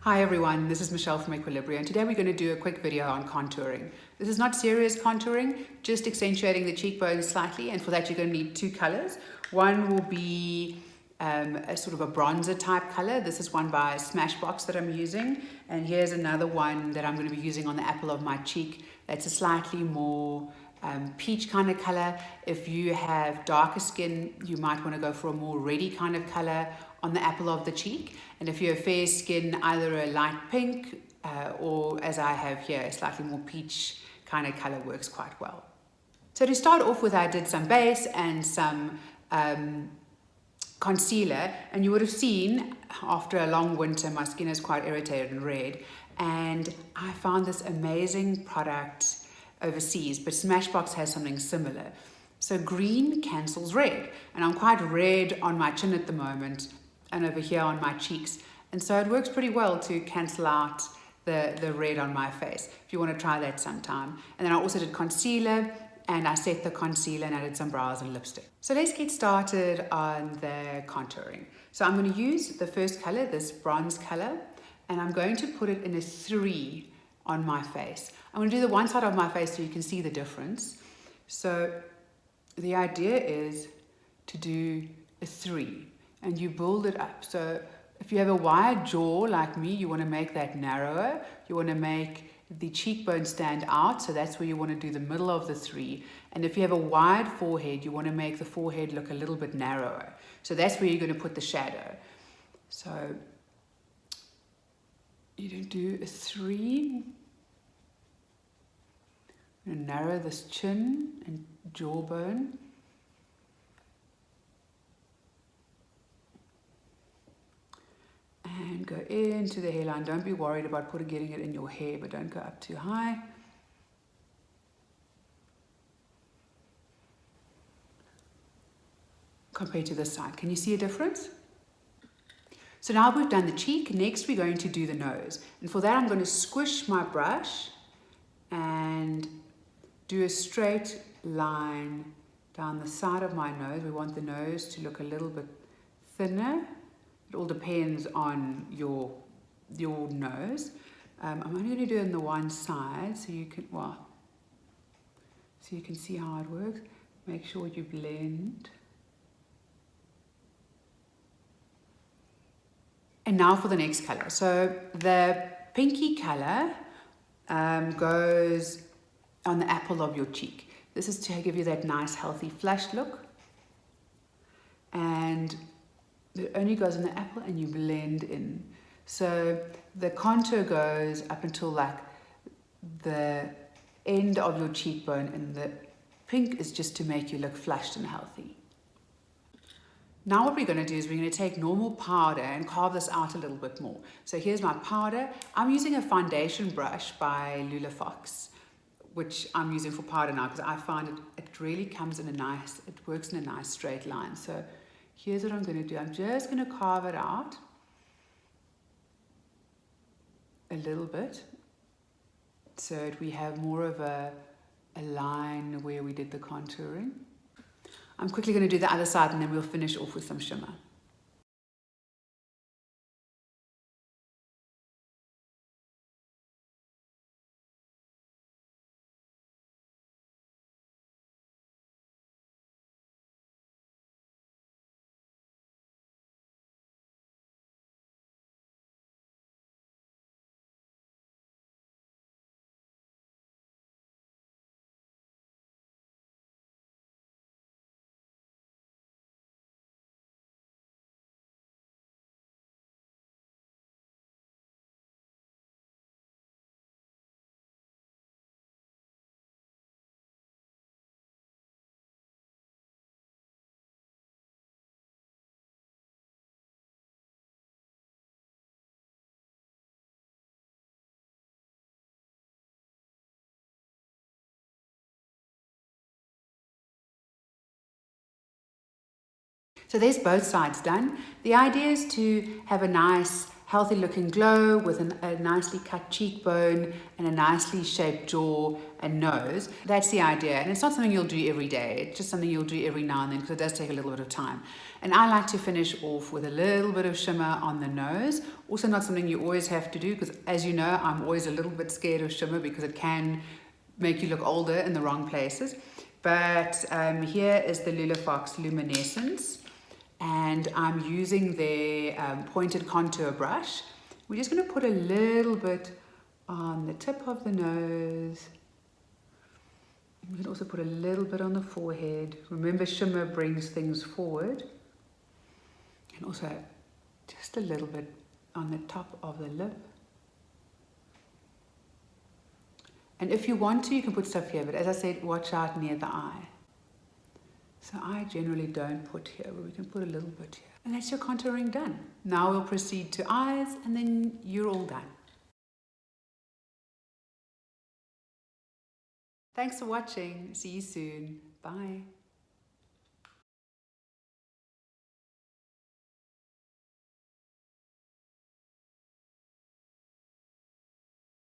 Hi everyone, this is Michelle from Equilibria, and today we're going to do a quick video on contouring. This is not serious contouring, just accentuating the cheekbones slightly, and for that you're going to need two colors. One will be a sort of a bronzer type color. This is one by Smashbox that I'm using, and here's another one that I'm going to be using on the apple of my cheek. That's a slightly more peach kind of color. If you have darker skin, you might want to go for a more reddy kind of color on the apple of the cheek. And if you have fair skin, either a light pink or, as I have here, a slightly more peach kind of color works quite well. So to start off with, I did some base and some concealer, and you would have seen after a long winter my skin is quite irritated and red, and I found this amazing product overseas, but Smashbox has something similar. So green cancels red, and I'm quite red on my chin at the moment and over here on my cheeks, and so it works pretty well to cancel out the red on my face, if you want to try that sometime. And then I also did concealer, and I set the concealer and I did some brows and lipstick. So let's get started on the contouring. So I'm going to use the first color, this bronze color, and I'm going to put it in a 3 on my face. I'm going to do the one side of my face so you can see the difference. So the idea is to do a 3 and you build it up. So if you have a wide jaw like me, you want to make that narrower. You want to make the cheekbone stand out, so that's where you want to do the middle of the 3. And if you have a wide forehead, you want to make the forehead look a little bit narrower. So that's where you're going to put the shadow. So you're going to do a 3. I'm going to narrow this chin and jawbone. And go into the hairline. Don't be worried about getting it in your hair, but don't go up too high. Compared to this side. Can you see a difference? So now we've done the cheek. Next we're going to do the nose. And for that I'm going to squish my brush and do a straight line down the side of my nose. We want the nose to look a little bit thinner. It all depends on your nose. I'm only going to do it on the one side so you can, so you can see how it works. Make sure you blend. And now for the next color. So the pinky color goes on the apple of your cheek. This is to give you that nice healthy flushed look. And it only goes on the apple and you blend in. So the contour goes up until like the end of your cheekbone, and the pink is just to make you look flushed and healthy. Now what we're going to do is we're going to take normal powder and carve this out a little bit more. So here's my powder. I'm using a foundation brush by Lula Fox, which I'm using for powder now because I find it really comes in it works in a nice straight line. So here's what I'm going to do. I'm just going to carve it out a little bit so that we have more of a line where we did the contouring. I'm quickly going to do the other side and then we'll finish off with some shimmer. So there's both sides done. The idea is to have a nice healthy looking glow with a nicely cut cheekbone and a nicely shaped jaw and nose. That's the idea. And it's not something you'll do every day. It's just something you'll do every now and then because it does take a little bit of time. And I like to finish off with a little bit of shimmer on the nose. Also not something you always have to do because, as you know, I'm always a little bit scared of shimmer because it can make you look older in the wrong places. But here is the Lula Fox Luminescence. And I'm using their pointed contour brush. We're just going to put a little bit on the tip of the nose. You can also put a little bit on the forehead. Remember, shimmer brings things forward. And also just a little bit on the top of the lip. And if you want to, you can put stuff here. But as I said, watch out near the eye. So I generally don't put here, but we can put a little bit here. And that's your contouring done. Now we'll proceed to eyes, and then you're all done. Thanks for watching. See you soon. Bye.